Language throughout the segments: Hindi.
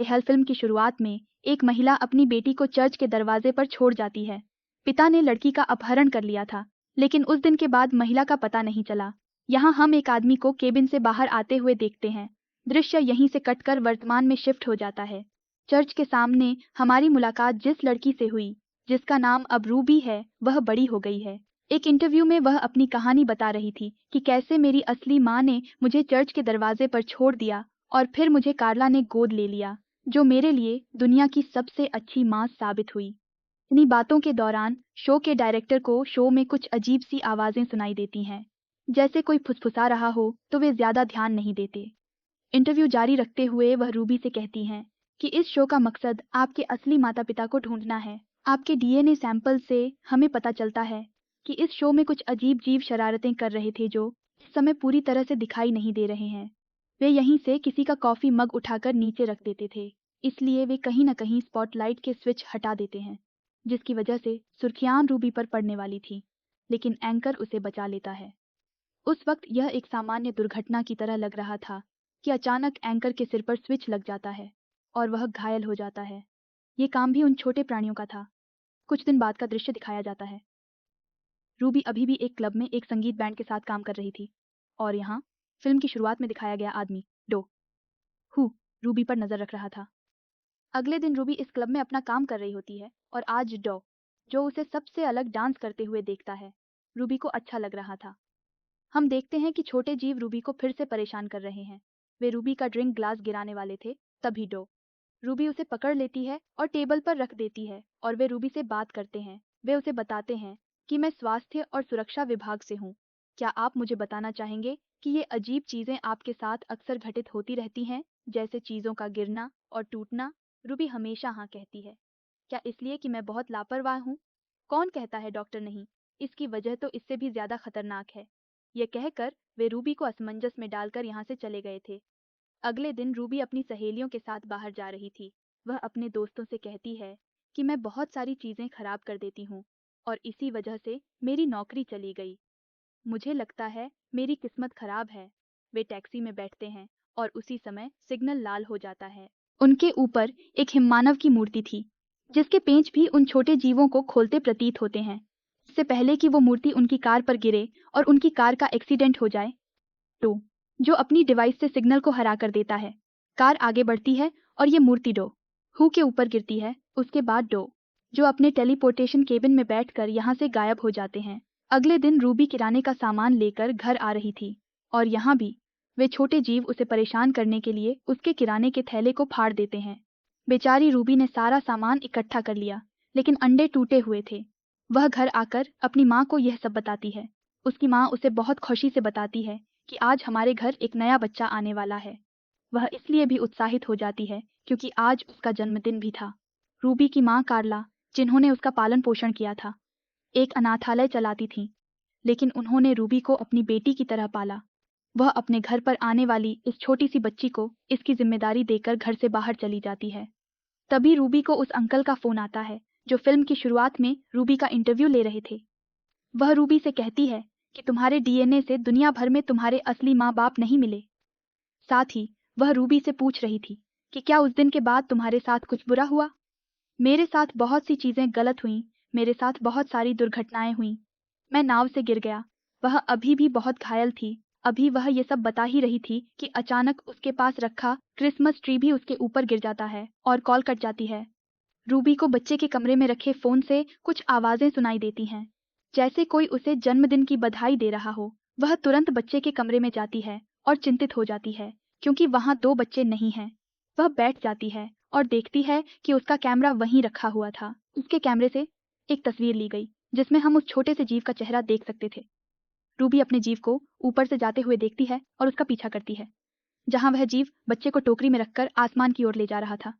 हेल फिल्म की शुरुआत में एक महिला अपनी बेटी को चर्च के दरवाजे पर छोड़ जाती है। पिता ने लड़की का अपहरण कर लिया था, लेकिन उस दिन के बाद महिला का पता नहीं चला। यहाँ हम एक आदमी को केबिन से बाहर आते हुए देखते हैं। दृश्य यहीं से कटकर वर्तमान में शिफ्ट हो जाता है। चर्च के सामने हमारी मुलाकात जिस लड़की से हुई, जिसका नाम अब रूबी है, वह बड़ी हो गई है। एक इंटरव्यू में वह अपनी कहानी बता रही थी कि कैसे मेरी असली माँ ने मुझे चर्च के दरवाजे पर छोड़ दिया और फिर मुझे कार्ला ने गोद ले लिया, जो मेरे लिए दुनिया की सबसे अच्छी माँ साबित हुई। इन्हीं बातों के दौरान शो के डायरेक्टर को शो में कुछ अजीब सी आवाजें सुनाई देती हैं, जैसे कोई फुसफुसा रहा हो, तो वे ज्यादा ध्यान नहीं देते। इंटरव्यू जारी रखते हुए वह रूबी से कहती हैं कि इस शो का मकसद आपके असली माता पिता को ढूंढना है। आपके डीएनए सैंपल से हमें पता चलता है कि इस शो में कुछ अजीब जीव शरारतें कर रहे थे जो इस समय पूरी तरह से दिखाई नहीं दे रहे हैं। वे यहीं से किसी का कॉफी मग उठाकर नीचे रख देते थे, इसलिए वे कहीं न कहीं स्पॉटलाइट के स्विच हटा देते हैं, जिसकी वजह से सुर्खियां रूबी पर पड़ने वाली थी, लेकिन एंकर उसे बचा लेता है। उस वक्त यह एक सामान्य दुर्घटना की तरह लग रहा था कि अचानक एंकर के सिर पर स्विच लग जाता है और वह घायल हो जाता है। ये काम भी उन छोटे प्राणियों का था। कुछ दिन बाद का दृश्य दिखाया जाता है। रूबी अभी भी एक क्लब में एक संगीत बैंड के साथ काम कर रही थी, और यहाँ फिल्म की शुरुआत में दिखाया गया आदमी डो हु रूबी पर नजर रख रहा था। अगले दिन रूबी इस क्लब में अपना काम कर रही होती है और आज डो, जो उसे सबसे अलग डांस करते हुए देखता है, रूबी को अच्छा लग रहा था। हम देखते हैं कि छोटे जीव रूबी को फिर से परेशान कर रहे हैं। वे रूबी का ड्रिंक ग्लास गिराने वाले थे, तभी डो रूबी उसे पकड़ लेती है और टेबल पर रख देती है और वे रूबी से बात करते हैं। वे उसे बताते हैं कि मैं स्वास्थ्य और सुरक्षा विभाग से हूँ। क्या आप मुझे बताना चाहेंगे कि ये अजीब चीजें आपके साथ अक्सर घटित होती रहती हैं, जैसे चीजों का गिरना और टूटना? रूबी हमेशा हाँ कहती है। क्या इसलिए कि मैं बहुत लापरवाह हूँ? कौन कहता है डॉक्टर नहीं, इसकी वजह तो इससे भी ज्यादा खतरनाक है। यह कहकर वे रूबी को असमंजस में डालकर यहाँ से चले गए थे। अगले दिन रूबी अपनी सहेलियों के साथ बाहर जा रही थी। वह अपने दोस्तों से कहती है कि मैं बहुत सारी चीजें खराब कर देती हूँ और इसी वजह से मेरी नौकरी चली गई। मुझे लगता है मेरी किस्मत खराब है। वे टैक्सी में बैठते हैं और उसी समय सिग्नल लाल हो जाता है। उनके ऊपर एक हिममानव की मूर्ति थी, जिसके पेंच भी उन छोटे जीवों को खोलते प्रतीत होते हैं। इससे पहले कि वो मूर्ति उनकी कार पर गिरे और उनकी कार का एक्सीडेंट हो जाए, डो, जो अपनी डिवाइस से सिग्नल को हरा कर देता है। कार आगे बढ़ती है और ये मूर्ति डो हु के ऊपर गिरती है। उसके बाद डो, जो अपने टेलीपोर्टेशन केबिन में बैठकर यहाँ से गायब हो जाते हैं। अगले दिन रूबी किराने का सामान लेकर घर आ रही थी, और यहाँ भी वे छोटे जीव उसे परेशान करने के लिए उसके किराने के थैले को फाड़ देते हैं। बेचारी रूबी ने सारा सामान इकट्ठा कर लिया, लेकिन अंडे टूटे हुए थे। वह घर आकर अपनी माँ को यह सब बताती है। उसकी माँ उसे बहुत खुशी से बताती है कि आज हमारे घर एक नया बच्चा आने वाला है। वह इसलिए भी उत्साहित हो जाती है क्योंकि आज उसका जन्मदिन भी था। रूबी की माँ कार्ला, जिन्होंने उसका पालन पोषण किया था, एक अनाथालय चलाती थीं, लेकिन उन्होंने रूबी को अपनी बेटी की तरह पाला। वह अपने घर पर आने वाली इस छोटी सी बच्ची को इसकी जिम्मेदारी देकर घर से बाहर चली जाती है। तभी रूबी को उस अंकल का फोन आता है जो फिल्म की शुरुआत में रूबी का इंटरव्यू ले रहे थे। वह रूबी से कहती है कि तुम्हारे डीएनए से दुनिया भर में तुम्हारे असली माँ बाप नहीं मिले। साथ ही वह रूबी से पूछ रही थी कि क्या उस दिन के बाद तुम्हारे साथ कुछ बुरा हुआ? मेरे साथ बहुत सी चीजें गलत हुईं, मेरे साथ बहुत सारी दुर्घटनाएं हुईं। मैं नाव से गिर गया। वह अभी भी बहुत घायल थी। अभी वह ये सब बता ही रही थी कि अचानक उसके पास रखा क्रिसमस ट्री भी उसके ऊपर गिर जाता है और कॉल कट जाती है। रूबी को बच्चे के कमरे में रखे फोन से कुछ आवाजें सुनाई देती हैं, जैसे कोई उसे जन्मदिन की बधाई दे रहा हो। वह तुरंत बच्चे के कमरे में जाती है और चिंतित हो जाती है क्योंकि वहां दो बच्चे नहीं हैं। वह बैठ जाती है और देखती है कि उसका कैमरा वहीं रखा हुआ था। उसके कैमरे से एक तस्वीर ली गई जिसमें हम उस छोटे से जीव का चेहरा देख सकते थे। रूबी अपने जीव को ऊपर से जाते हुए देखती है और उसका पीछा करती है, जहां वह जीव बच्चे को टोकरी में रखकर आसमान की ओर ले जा रहा था।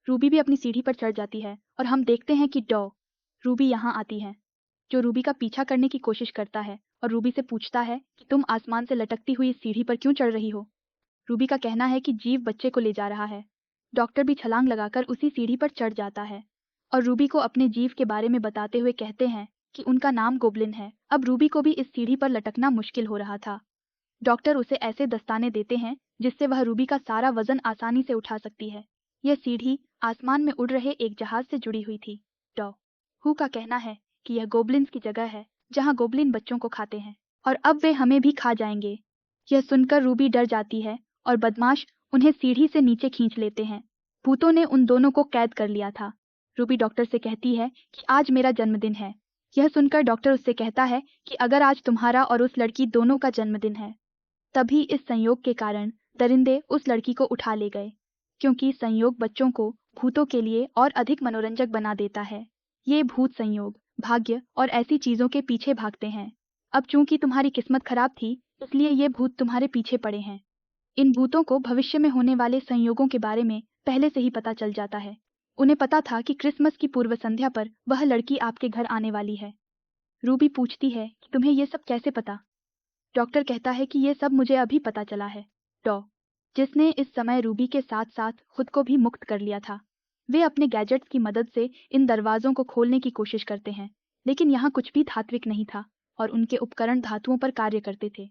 रूबी भी अपनी सीढ़ी पर चढ़ जाती है और हम देखते हैं कि डॉ रूबी यहाँ आती है, जो रूबी का पीछा करने की कोशिश करता है और रूबी से पूछता है कि तुम आसमान से लटकती हुई इस सीढ़ी पर क्यों चढ़ रही हो। रूबी का कहना है कि जीव बच्चे को ले जा रहा है। डॉक्टर भी छलांग लगाकर उसी सीढ़ी पर चढ़ जाता है और रूबी को अपने जीव के बारे में बताते हुए कहते हैं कि उनका नाम गोबलिन है। अब रूबी को भी इस सीढ़ी पर लटकना मुश्किल हो रहा था। डॉक्टर उसे ऐसे दस्ताने देते हैं जिससे वह रूबी का सारा वजन आसानी से उठा सकती है। यह सीढ़ी आसमान में उड़ रहे एक जहाज से जुड़ी हुई थी। डॉ हु का कहना है कि यह गोबलिन्स की जगह है जहाँ गोबलिन बच्चों को खाते हैं और अब वे हमें भी खा जाएंगे। यह सुनकर रूबी डर जाती है और बदमाश उन्हें सीढ़ी से नीचे खींच लेते हैं। भूतों ने उन दोनों को कैद कर लिया था। रूबी डॉक्टर से कहती है कि आज मेरा जन्मदिन है। यह सुनकर डॉक्टर उससे कहता है कि अगर आज तुम्हारा और उस लड़की दोनों का जन्मदिन है, तभी इस संयोग के कारण दरिंदे उस लड़की को उठा ले गए, क्योंकि संयोग बच्चों को भूतों के लिए और अधिक मनोरंजक बना देता है। ये भूत संयोग, भाग्य और ऐसी चीजों के पीछे भागते हैं। अब चूंकि तुम्हारी किस्मत खराब थी, इसलिए ये भूत तुम्हारे पीछे पड़े हैं। इन भूतों को भविष्य में होने वाले संयोगों के बारे में पहले से ही पता चल जाता है। उन्हें पता था कि क्रिसमस की पूर्व संध्या पर वह लड़की आपके घर आने वाली है। रूबी पूछती है कि तुम्हें ये सब कैसे पता? डॉक्टर कहता है कि ये सब मुझे अभी पता चला है। डॉ जिसने इस समय रूबी के साथ साथ खुद को भी मुक्त कर लिया था। वे अपने गैजेट्स की मदद से इन दरवाजों को खोलने की कोशिश करते हैं, लेकिन यहाँ कुछ भी धात्विक नहीं था और उनके उपकरण धातुओं पर कार्य करते थे।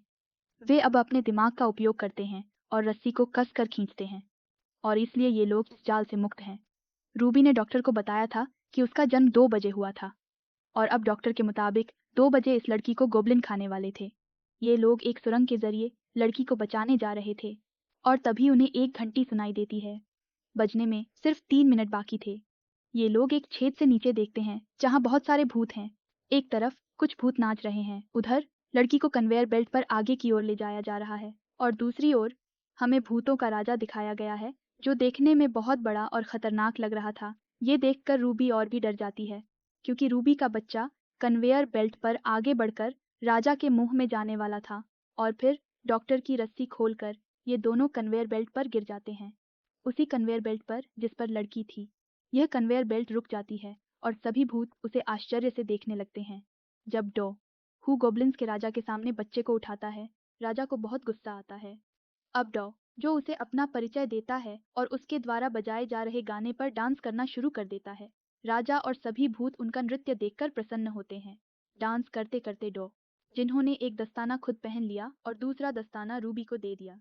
वे अब अपने दिमाग का उपयोग करते हैं और रस्सी को कस कर खींचते हैं, और इसलिए ये लोग इस जाल से मुक्त हैं। रूबी ने डॉक्टर को बताया था कि उसका जन्म 2 बजे हुआ था और अब डॉक्टर के मुताबिक 2 बजे इस लड़की को गोबलिन खाने वाले थे। ये लोग एक सुरंग के जरिए लड़की को बचाने जा रहे थे और तभी उन्हें एक घंटी सुनाई देती है। बजने में सिर्फ 3 मिनट बाकी थे। ये लोग एक छेद से नीचे देखते हैं जहाँ बहुत सारे भूत हैं। एक तरफ कुछ भूत नाच रहे हैं, उधर लड़की को कन्वेयर बेल्ट पर आगे की ओर ले जाया जा रहा है, और दूसरी ओर हमें भूतों का राजा दिखाया गया है जो देखने में बहुत बड़ा और खतरनाक लग रहा था। ये देखकर रूबी और भी डर जाती है, क्योंकि रूबी का बच्चा कन्वेयर बेल्ट पर आगे बढ़कर राजा के मुंह में जाने वाला था, और फिर डॉक्टर की रस्सी खोलकर ये दोनों कन्वेयर बेल्ट पर गिर जाते हैं, उसी कन्वेयर बेल्ट पर जिस पर लड़की थी। यह कन्वेयर बेल्ट रुक जाती है और सभी भूत उसे आश्चर्य से देखने लगते हैं। जब डॉ हु गोब्लिन्स के राजा के सामने बच्चे को उठाता है, राजा को बहुत गुस्सा आता है। अब डॉ जो उसे अपना परिचय देता है और उसके द्वारा बजाए जा रहे गाने पर डांस करना शुरू कर देता है। राजा और सभी भूत उनका नृत्य देखकर प्रसन्न होते हैं। डांस करते करते डॉ जिन्होंने एक दस्ताना खुद पहन लिया और दूसरा दस्ताना रूबी को दे दिया।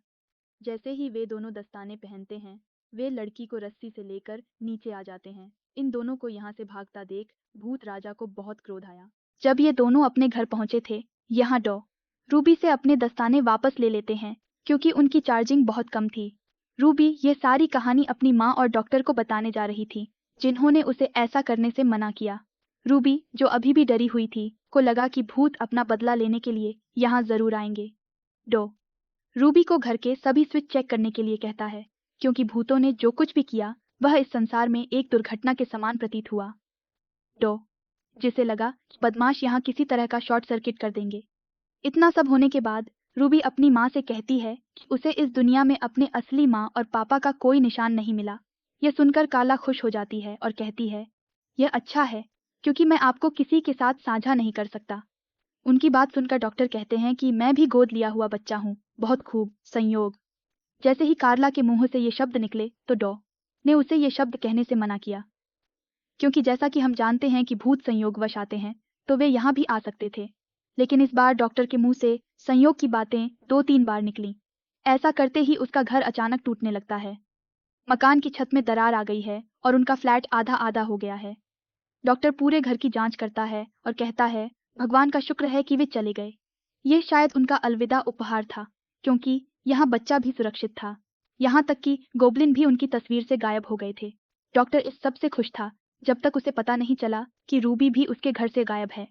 जैसे ही वे दोनों दस्ताने पहनते हैं, वे लड़की को रस्सी से लेकर नीचे आ जाते हैं। इन दोनों को यहाँ से भागता देख भूत राजा को बहुत क्रोध आया। जब ये दोनों अपने घर पहुंचे थे, यहाँ डॉ रूबी से अपने दस्ताने वापस ले लेते हैं, क्योंकि उनकी चार्जिंग बहुत कम थी। रूबी ये सारी कहानी अपनी माँ और डॉक्टर को बताने जा रही थी, जिन्होंने उसे ऐसा करने से मना किया। रूबी, जो अभी भी डरी हुई थी, को लगा कि भूत अपना बदला लेने के लिए यहाँ जरूर आएंगे। डॉ रूबी को घर के सभी स्विच चेक करने के लिए कहता है, क्योंकि भूतों ने जो कुछ भी किया वह इस संसार में एक दुर्घटना के समान प्रतीत हुआ। डॉ जिसे लगा कि बदमाश यहाँ किसी तरह का शॉर्ट सर्किट कर देंगे। इतना सब होने के बाद रूबी अपनी माँ से कहती है कि उसे इस दुनिया में अपने असली माँ और पापा का कोई निशान नहीं मिला। यह सुनकर काला खुश हो जाती है और कहती है, यह अच्छा है, क्योंकि मैं आपको किसी के साथ साझा नहीं कर सकता। उनकी बात सुनकर डॉक्टर कहते हैं कि मैं भी गोद लिया हुआ बच्चा हूँ। बहुत खूब, संयोग। जैसे ही कार्ला के मुंह से ये शब्द निकले तो डॉ ने उसे ये शब्द कहने से मना किया, क्योंकि जैसा कि हम जानते हैं कि भूत संयोगवश आते हैं, तो वे यहाँ भी आ सकते थे। लेकिन इस बार डॉक्टर के मुंह से संयोग की बातें 2-3 बार निकली। ऐसा करते ही उसका घर अचानक टूटने लगता है। मकान की छत में दरार आ गई है और उनका फ्लैट आधा आधा हो गया है। डॉक्टर पूरे घर की जांच करता है और कहता है, भगवान का शुक्र है कि वे चले गए। ये शायद उनका अलविदा उपहार था, क्योंकि यहाँ बच्चा भी सुरक्षित था। यहाँ तक कि गोबलिन भी उनकी तस्वीर से गायब हो गए थे। डॉक्टर इस सब से खुश था, जब तक उसे पता नहीं चला कि रूबी भी उसके घर से गायब है।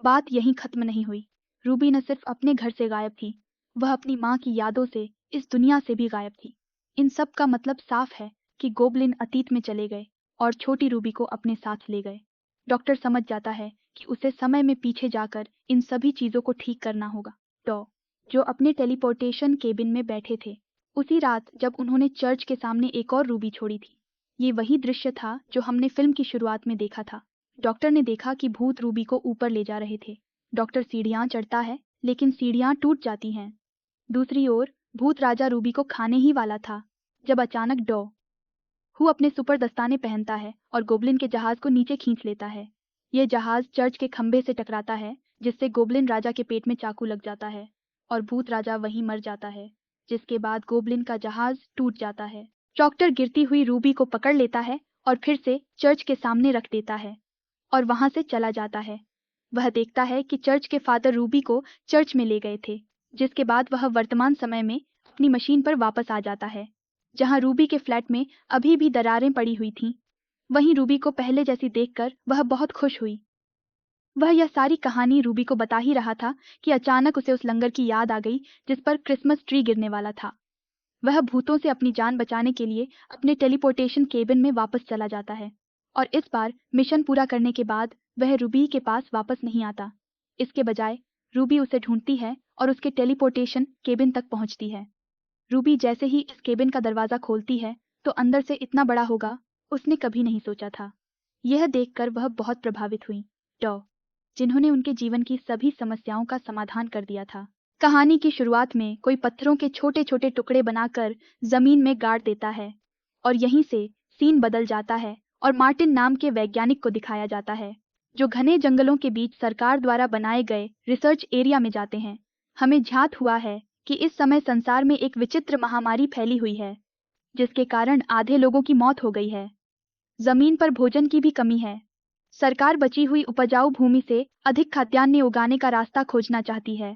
बात यहीं खत्म नहीं हुई। रूबी न सिर्फ अपने घर से गायब थी, वह अपनी माँ की यादों से, इस दुनिया से भी गायब थी। इन सब का मतलब साफ है कि गोबलिन अतीत में चले गए और छोटी रूबी को अपने साथ ले गए। डॉक्टर समझ जाता है कि उसे समय में पीछे जाकर इन सभी चीज़ों को ठीक करना होगा। डॉ जो अपने टेलीपोर्टेशन केबिन में बैठे थे, उसी रात जब उन्होंने चर्च के सामने एक और रूबी छोड़ी थी। ये वही दृश्य था जो हमने फिल्म की शुरुआत में देखा था। डॉक्टर ने देखा कि भूत रूबी को ऊपर ले जा रहे थे। डॉक्टर सीढ़ियाँ चढ़ता है, लेकिन सीढ़ियाँ टूट जाती हैं। दूसरी ओर भूत राजा रूबी को खाने ही वाला था, जब अचानक डॉ हु अपने सुपर दस्ताने पहनता है और गोबलिन के जहाज को नीचे खींच लेता है। यह जहाज चर्च के खंभे से टकराता है, जिससे गोबलिन राजा के पेट में चाकू लग जाता है और भूत राजा वहीं मर जाता है, जिसके बाद गोबलिन का जहाज टूट जाता है। डॉक्टर गिरती हुई रूबी को पकड़ लेता है और फिर से चर्च के सामने रख देता है और वहां से चला जाता है। वह देखता है कि चर्च के फादर रूबी को चर्च में ले गए थे, जिसके बाद वह वर्तमान समय में अपनी मशीन पर वापस आ जाता है, जहां रूबी के फ्लैट में अभी भी दरारें पड़ी हुई थीं। वहीं रूबी को पहले जैसी देखकर वह बहुत खुश हुई। वह यह सारी कहानी रूबी को बता ही रहा था कि अचानक उसे उस लंगर की याद आ गई जिस पर क्रिसमस ट्री गिरने वाला था। वह भूतों से अपनी जान बचाने के लिए अपने टेलीपोर्टेशन केबिन में वापस चला जाता है और इस बार मिशन पूरा करने के बाद वह रूबी के पास वापस नहीं आता। इसके बजाय रूबी उसे ढूंढती है और उसके टेलीपोर्टेशन केबिन तक पहुंचती है। रूबी जैसे ही इस केबिन का दरवाजा खोलती है तो अंदर से इतना बड़ा होगा उसने कभी नहीं सोचा था। यह देखकर वह बहुत प्रभावित हुई, डॉ जिन्होंने उनके जीवन की सभी समस्याओं का समाधान कर दिया था। कहानी की शुरुआत में कोई पत्थरों के छोटे छोटे टुकड़े बनाकर जमीन में गाड़ देता है और यहीं से सीन बदल जाता है और मार्टिन नाम के वैज्ञानिक को दिखाया जाता है जो घने जंगलों के बीच सरकार द्वारा बनाए गए रिसर्च एरिया में जाते हैं। हमें ज्ञात हुआ है कि इस समय संसार में एक विचित्र महामारी फैली हुई है जिसके कारण आधे लोगों की मौत हो गई है। जमीन पर भोजन की भी कमी है। सरकार बची हुई उपजाऊ भूमि से अधिक खाद्यान्न उगाने का रास्ता खोजना चाहती है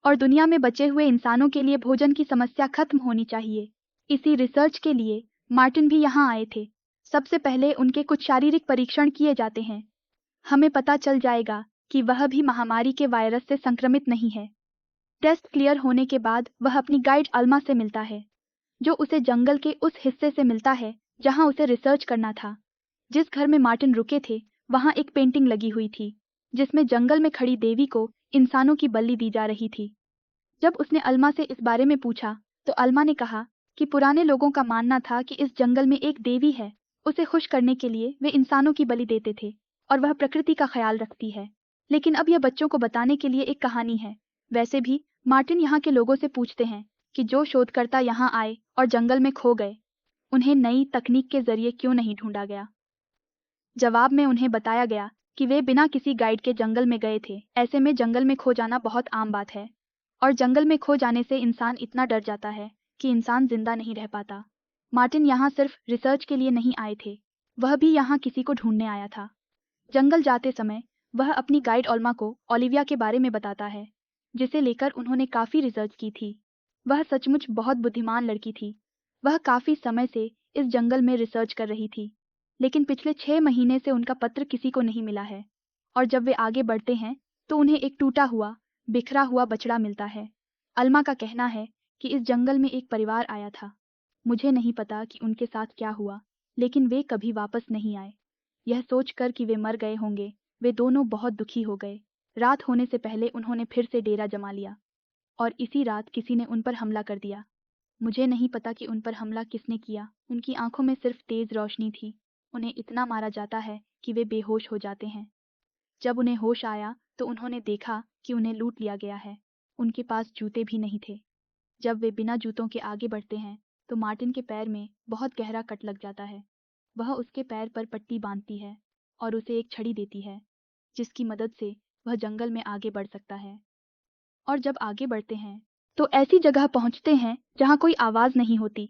और दुनिया में बचे हुए इंसानों के लिए भोजन की समस्या खत्म होनी चाहिए। इसी रिसर्च के लिए मार्टिन भी यहाँ आए थे। सबसे पहले उनके कुछ शारीरिक परीक्षण किए जाते हैं। हमें पता चल जाएगा कि वह भी महामारी के वायरस से संक्रमित नहीं है। टेस्ट क्लियर होने के बाद वह अपनी गाइड अल्मा से मिलता है जो उसे जंगल के उस हिस्से से मिलता है जहां उसे रिसर्च करना था। जिस घर में मार्टिन रुके थे वहां एक पेंटिंग लगी हुई थी जिसमें जंगल में खड़ी देवी को इंसानों की बलि दी जा रही थी। जब उसने अल्मा से इस बारे में पूछा तो अल्मा ने कहा कि पुराने लोगों का मानना था कि इस जंगल में एक देवी है, उसे खुश करने के लिए वे इंसानों की बलि देते थे और वह प्रकृति का ख्याल रखती है। लेकिन अब यह बच्चों को बताने के लिए एक कहानी है। वैसे भी मार्टिन यहाँ के लोगों से पूछते हैं कि जो शोधकर्ता यहाँ आए और जंगल में खो गए उन्हें नई तकनीक के जरिए क्यों नहीं ढूंढा गया। जवाब में उन्हें बताया गया कि वे बिना किसी गाइड के जंगल में गए थे। ऐसे में जंगल में खो जाना बहुत आम बात है और जंगल में खो जाने से इंसान इतना डर जाता है कि इंसान जिंदा नहीं रह पाता। मार्टिन यहाँ सिर्फ रिसर्च के लिए नहीं आए थे, वह भी यहाँ किसी को ढूंढने आया था। जंगल जाते समय वह अपनी गाइड ओल्मा को ओलिविया के बारे में बताता है जिसे लेकर उन्होंने काफ़ी रिसर्च की थी। वह सचमुच बहुत बुद्धिमान लड़की थी। वह काफ़ी समय से इस जंगल में रिसर्च कर रही थी लेकिन पिछले 6 महीने से उनका पत्र किसी को नहीं मिला है और जब वे आगे बढ़ते हैं तो उन्हें एक टूटा हुआ बिखरा हुआ बछड़ा मिलता है। अल्मा का कहना है कि इस जंगल में एक परिवार आया था। मुझे नहीं पता कि उनके साथ क्या हुआ लेकिन वे कभी वापस नहीं आए। यह सोचकर कि वे मर गए होंगे वे दोनों बहुत दुखी हो गए। रात होने से पहले उन्होंने फिर से डेरा जमा लिया और इसी रात किसी ने उन पर हमला कर दिया। मुझे नहीं पता कि उन पर हमला किसने किया। उनकी आंखों में सिर्फ तेज रोशनी थी। उन्हें इतना मारा जाता है कि वे बेहोश हो जाते हैं। जब उन्हें होश आया तो उन्होंने देखा कि उन्हें लूट लिया गया है। उनके पास जूते भी नहीं थे। जब वे बिना जूतों के आगे बढ़ते हैं तो मार्टिन के पैर में बहुत गहरा कट लग जाता है। वह उसके पैर पर पट्टी बांधती है और उसे एक छड़ी देती है जिसकी मदद से वह जंगल में आगे बढ़ सकता है। और जब आगे बढ़ते हैं तो ऐसी जगह पहुंचते हैं जहां कोई आवाज नहीं होती।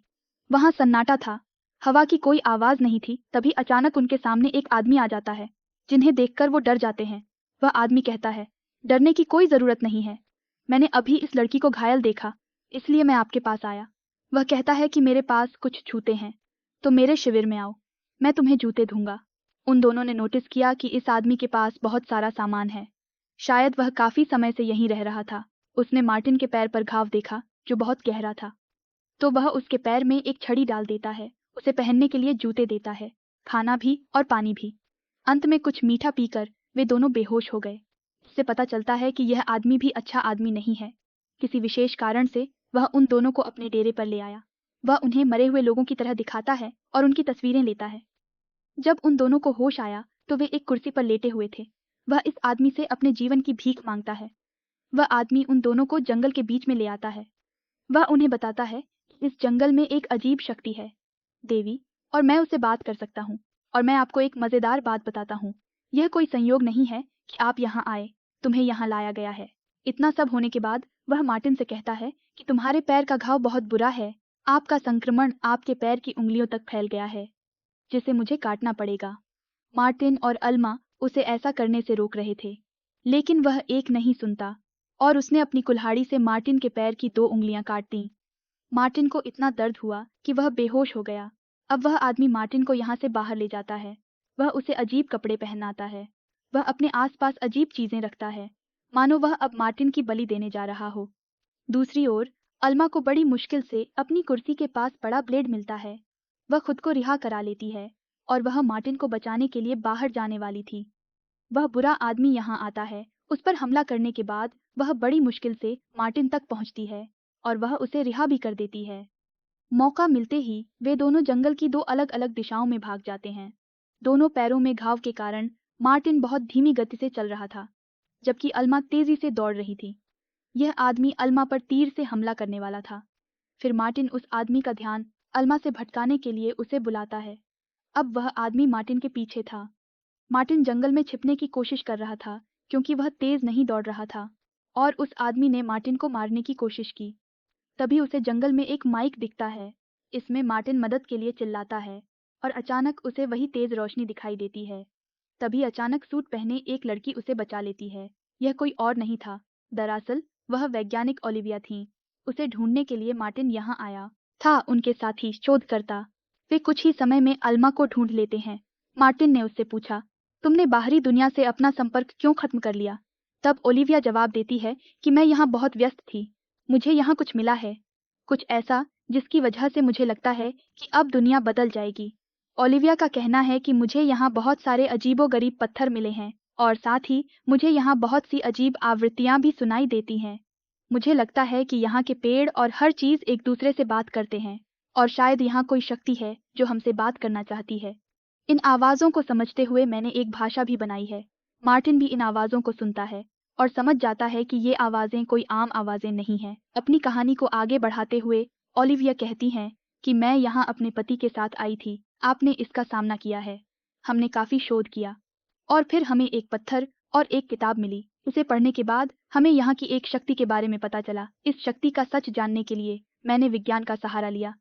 वहां सन्नाटा था, हवा की कोई आवाज नहीं थी। तभी अचानक उनके सामने एक आदमी आ जाता है जिन्हें देखकर वो डर जाते हैं। वह आदमी कहता है, डरने की कोई जरूरत नहीं है, मैंने अभी इस लड़की को घायल देखा इसलिए मैं आपके पास आया। वह कहता है कि मेरे पास कुछ जूते हैं तो मेरे शिविर में आओ, मैं तुम्हें जूते दूंगा। उन दोनों ने नोटिस किया कि इस आदमी के पास बहुत सारा सामान है। शायद वह काफी समय से यहीं रह रहा था। उसने मार्टिन के पैर पर घाव देखा जो बहुत गहरा था तो वह उसके पैर में एक छड़ी डाल देता है, उसे पहनने के लिए जूते देता है, खाना भी और पानी भी। अंत में कुछ मीठा पीकर वे दोनों बेहोश हो गए। इससे पता चलता है कि यह आदमी भी अच्छा आदमी नहीं है। किसी विशेष कारण से वह उन दोनों को अपने डेरे पर ले आया। वह उन्हें मरे हुए लोगों की तरह दिखाता है और उनकी तस्वीरें लेता है। जब उन दोनों को होश आया तो वे एक कुर्सी पर लेटे हुए थे। वह इस आदमी से अपने जीवन की भीख मांगता है। वह आदमी उन दोनों को जंगल के बीच में ले आता है। वह उन्हें बताता है कि इस जंगल में एक अजीब शक्ति है, देवी, और मैं उससे बात कर सकता हूँ। और मैं आपको एक मजेदार बात बताता हूँ, यह कोई संयोग नहीं है कि आप यहाँ आए, तुम्हें यहाँ लाया गया है। इतना सब होने के बाद वह मार्टिन से कहता है कि तुम्हारे पैर का घाव बहुत बुरा है आपका संक्रमण आपके पैर की उंगलियों तक फैल गया है, जिसे मुझे काटना पड़ेगा। मार्टिन और अल्मा उसे ऐसा करने से रोक रहे थे, लेकिन वह एक नहीं सुनता और उसने अपनी कुल्हाड़ी से मार्टिन के पैर की 2 उंगलियां काट दीं। मार्टिन को इतना दर्द हुआ कि वह बेहोश हो गया। अब वह आदमी मार्टिन को यहाँ से बाहर ले जाता है। वह उसे अजीब कपड़े पहनाता है। वह अपने आसपास अजीब चीजें रखता है, मानो वह अब मार्टिन की बलि देने जा रहा हो। दूसरी ओर अल्मा को बड़ी मुश्किल से अपनी कुर्सी के पास बड़ा ब्लेड मिलता है। वह खुद को रिहा करा लेती है और वह मार्टिन को बचाने के लिए बाहर जाने वाली थी। वह बुरा आदमी यहाँ आता है। उस पर हमला करने के बाद वह बड़ी मुश्किल से मार्टिन तक पहुँचती है और वह उसे रिहा भी कर देती है। मौका मिलते ही वे दोनों जंगल की 2 अलग अलग दिशाओं में भाग जाते हैं। दोनों पैरों में घाव के कारण मार्टिन बहुत धीमी गति से चल रहा था, जबकि अल्मा तेजी से दौड़ रही थी। यह आदमी अल्मा पर तीर से हमला करने वाला था। फिर मार्टिन उस आदमी का ध्यान अल्मा से भटकाने के लिए उसे बुलाता है। अब वह आदमी मार्टिन के पीछे था। मार्टिन जंगल में छिपने की कोशिश कर रहा था क्योंकि वह तेज नहीं दौड़ रहा था, और उस आदमी ने मार्टिन को मारने की कोशिश की। तभी उसे जंगल में एक माइक दिखता है। इसमें मार्टिन मदद के लिए चिल्लाता है और अचानक उसे वही तेज रोशनी दिखाई देती है। तभी अचानक सूट पहने एक लड़की उसे बचा लेती है। यह कोई और नहीं था, दरअसल वह वैज्ञानिक ओलिविया थी। उसे ढूंढने के लिए मार्टिन यहाँ आया था। उनके साथी शोधकर्ता वे कुछ ही समय में अल्मा को ढूंढ लेते हैं। मार्टिन ने उससे पूछा, तुमने बाहरी दुनिया से अपना संपर्क क्यों खत्म कर लिया? तब ओलिविया जवाब देती है कि मैं यहाँ बहुत व्यस्त थी। मुझे यहाँ कुछ मिला है, कुछ ऐसा जिसकी वजह से मुझे लगता है कि अब दुनिया बदल जाएगी। ओलिविया का कहना है कि मुझे यहाँ बहुत सारे अजीबोगरीब पत्थर मिले हैं और साथ ही मुझे यहाँ बहुत सी अजीब आवृत्तियाँ भी सुनाई देती हैं। मुझे लगता है कि यहाँ के पेड़ और हर चीज़ एक दूसरे से बात करते हैं और शायद यहाँ कोई शक्ति है जो हमसे बात करना चाहती है। इन आवाज़ों को समझते हुए मैंने एक भाषा भी बनाई है। मार्टिन भी इन आवाज़ों को सुनता है और समझ जाता है कि ये आवाज़ें कोई आम आवाज़ें नहीं हैं। अपनी कहानी को आगे बढ़ाते हुए ओलिविया कहती हैं कि मैं यहाँ अपने पति के साथ आई थी। आपने इसका सामना किया है। हमने काफ़ी शोध किया और फिर हमें एक पत्थर और एक किताब मिली। उसे पढ़ने के बाद हमें यहाँ की एक शक्ति के बारे में पता चला। इस शक्ति का सच जानने के लिए मैंने विज्ञान का सहारा लिया,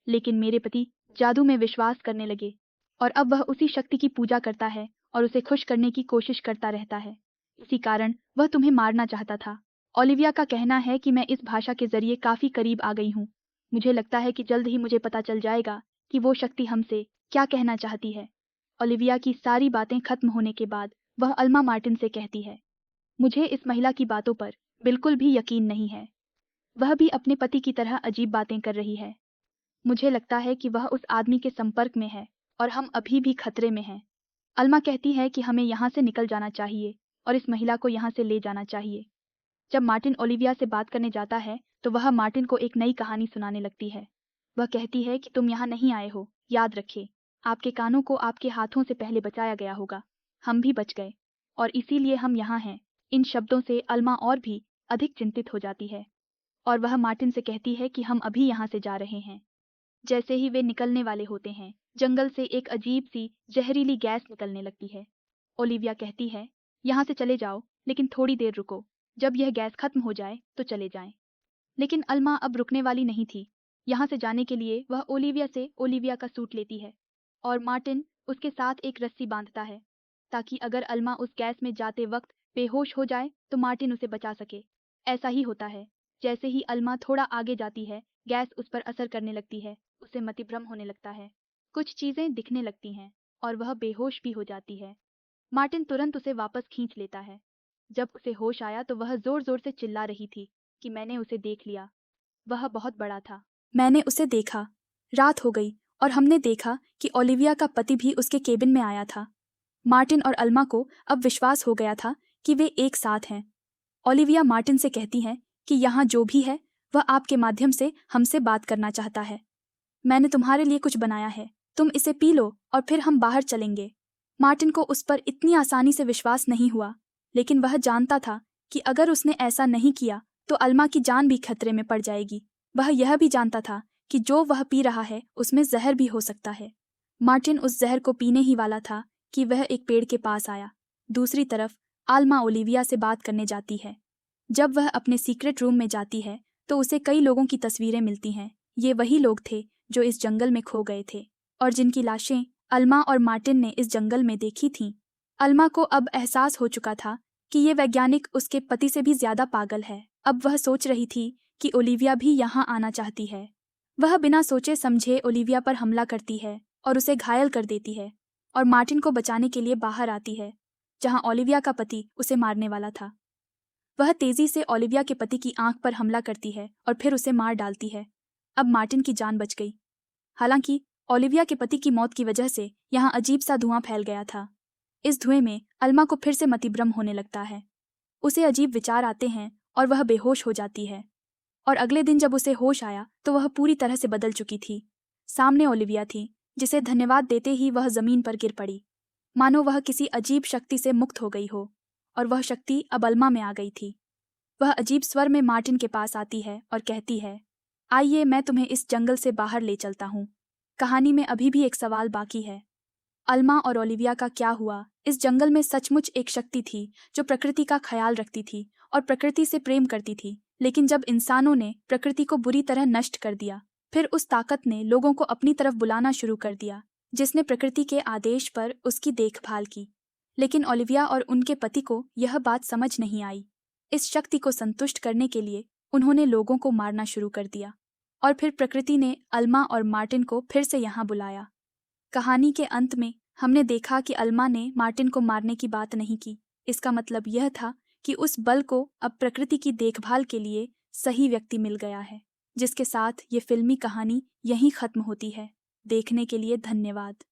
लेकिन मेरे पति जादू में विश्वास करने लगे और अब वह उसी शक्ति की पूजा करता है और उसे खुश करने की कोशिश करता रहता है। इसी कारण वह तुम्हें मारना चाहता था। ओलिविया का कहना है कि मैं इस भाषा के जरिए काफ़ी करीब आ गई हूँ। मुझे लगता है कि जल्द ही मुझे पता चल जाएगा कि वो शक्ति हमसे क्या कहना चाहती है। ओलिविया की सारी बातें खत्म होने के बाद वह अल्मा मार्टिन से कहती है, मुझे इस महिला की बातों पर बिल्कुल भी यकीन नहीं है। वह भी अपने पति की तरह अजीब बातें कर रही है। मुझे लगता है कि वह उस आदमी के संपर्क में है और हम अभी भी खतरे में हैं। अल्मा कहती है कि हमें यहाँ से निकल जाना चाहिए और इस महिला को यहाँ से ले जाना चाहिए। जब मार्टिन ओलिविया से बात करने जाता है तो वह मार्टिन को एक नई कहानी सुनाने लगती है। वह कहती है कि तुम यहाँ नहीं आए हो, याद रखे, आपके कानों को आपके हाथों से पहले बचाया गया होगा। हम भी बच गए और इसीलिए हम यहाँ हैं। इन शब्दों से अल्मा और भी अधिक चिंतित हो जाती है और वह मार्टिन से कहती है कि हम अभी यहाँ से जा रहे हैं। जैसे ही वे निकलने वाले होते हैं, जंगल से एक अजीब सी जहरीली गैस निकलने लगती है। ओलिविया कहती है, यहाँ से चले जाओ, लेकिन थोड़ी देर रुको। जब यह गैस खत्म हो जाए तो चले जाएं। लेकिन अल्मा अब रुकने वाली नहीं थी। यहाँ से जाने के लिए वह ओलिविया से ओलिविया का सूट लेती है और मार्टिन उसके साथ एक रस्सी बांधता है ताकि अगर अल्मा उस गैस में जाते वक्त बेहोश हो जाए तो मार्टिन उसे बचा सके। ऐसा ही होता है। जैसे ही अल्मा थोड़ा आगे जाती है, गैस उस पर असर करने लगती है। उसे मतिभ्रम होने लगता है, कुछ चीजें दिखने लगती हैं और वह बेहोश भी हो जाती है। मार्टिन तुरंत उसे वापस खींच लेता है। जब उसे होश आया तो वह जोर जोर से चिल्ला रही थी कि मैंने उसे देख लिया। वह बहुत बड़ा था। मैंने उसे देखा। रात हो गई और हमने देखा कि ओलिविया का पति भी उसके केबिन में आया था। मार्टिन और अल्मा को अब विश्वास हो गया था कि वे एक साथ हैं। ओलिविया मार्टिन से कहती हैं कि यहाँ जो भी है वह आपके माध्यम से हमसे बात करना चाहता है। मैंने तुम्हारे लिए कुछ बनाया है, तुम इसे पी लो और फिर हम बाहर चलेंगे। मार्टिन को उस पर इतनी आसानी से विश्वास नहीं हुआ, लेकिन वह जानता था कि अगर उसने ऐसा नहीं किया तो अल्मा की जान भी खतरे में पड़ जाएगी। वह यह भी जानता था कि जो वह पी रहा है उसमें जहर भी हो सकता है। मार्टिन उस जहर को पीने ही वाला था कि वह एक पेड़ के पास आया। दूसरी तरफ अल्मा ओलिविया से बात करने जाती है। जब वह अपने सीक्रेट रूम में जाती है तो उसे कई लोगों की तस्वीरें मिलती हैं। ये वही लोग थे जो इस जंगल में खो गए थे और जिनकी लाशें अल्मा और मार्टिन ने इस जंगल में देखी थीं। अल्मा को अब एहसास हो चुका था कि ये वैज्ञानिक उसके पति से भी ज्यादा पागल है। अब वह सोच रही थी कि ओलिविया भी यहाँ आना चाहती है। वह बिना सोचे समझे ओलिविया पर हमला करती है और उसे घायल कर देती है और मार्टिन को बचाने के लिए बाहर आती है, जहाँ ओलिविया का पति उसे मारने वाला था। वह तेजी से ओलिविया के पति की आंख पर हमला करती है और फिर उसे मार डालती है। अब मार्टिन की जान बच गई। हालांकि ओलिविया के पति की मौत की वजह से यहाँ अजीब सा धुआं फैल गया था। इस धुएं में अल्मा को फिर से मतिभ्रम होने लगता है। उसे अजीब विचार आते हैं और वह बेहोश हो जाती है। और अगले दिन जब उसे होश आया तो वह पूरी तरह से बदल चुकी थी। सामने ओलिविया थी, जिसे धन्यवाद देते ही वह जमीन पर गिर पड़ी, मानो वह किसी अजीब शक्ति से मुक्त हो गई हो, और वह शक्ति अब अल्मा में आ गई थी। वह अजीब स्वर में मार्टिन के पास आती है और कहती है, आइए मैं तुम्हें इस जंगल से बाहर ले चलता हूँ। कहानी में अभी भी एक सवाल बाकी है, अल्मा और ओलिविया का क्या हुआ? इस जंगल में सचमुच एक शक्ति थी जो प्रकृति का ख्याल रखती थी और प्रकृति से प्रेम करती थी, लेकिन जब इंसानों ने प्रकृति को बुरी तरह नष्ट कर दिया, फिर उस ताकत ने लोगों को अपनी तरफ बुलाना शुरू कर दिया, जिसने प्रकृति के आदेश पर उसकी देखभाल की। लेकिन ओलिविया और उनके पति को यह बात समझ नहीं आई। इस शक्ति को संतुष्ट करने के लिए उन्होंने लोगों को मारना शुरू कर दिया और फिर प्रकृति ने अल्मा और मार्टिन को फिर से यहाँ बुलाया। कहानी के अंत में हमने देखा कि अल्मा ने मार्टिन को मारने की बात नहीं की। इसका मतलब यह था कि उस बल को अब प्रकृति की देखभाल के लिए सही व्यक्ति मिल गया है। जिसके साथ ये फिल्मी कहानी यहीं खत्म होती है। देखने के लिए धन्यवाद।